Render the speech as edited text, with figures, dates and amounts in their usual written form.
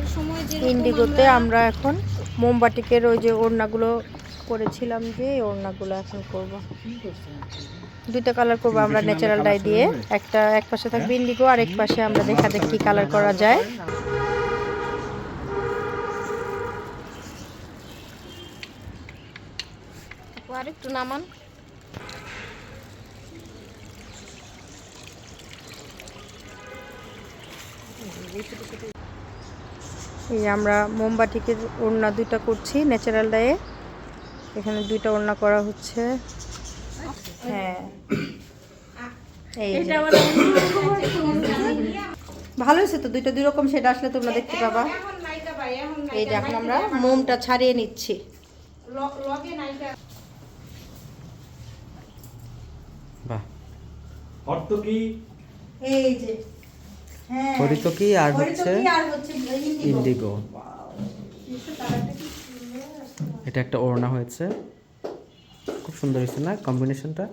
বিয়ের সময় যে ইন্ডিগোতে আমরা এখন মোমবাটিকের ওই যে ওড়নাগুলো করেছিলাম, যে ওড়নাগুলো এখন করব। দুইটা কালার করবো আমরা ন্যাচারাল ডাই দিয়ে। এক পাশে থাকবে ইন্ডিগো, আর এক পাশে আমরা দেখা যাক কি কালার করা যায়। আর একটু নামান। এই আমরা মোমবাটিকের ওড়না দুইটা করছি ন্যাচারাল ডাইয়ে। এখানে দুইটা ওড়না করা হচ্ছে। হ্যাঁ, এই যে ভালো হয়েছে তো, দুইটা দুই রকম সেটা আসলে তোমরা দেখতে পাবা। এই যে এখন আমরা মোমটা ছাড়িয়ে নিচ্ছি। বাহ, অর্থ কি? এই যে হ্যাঁ, হরিতকি আর হচ্ছে ইন্ডিগো। এটা একটা ওড়না হয়েছে, খুব সুন্দর হয়েছে না কম্বিনেশনটা।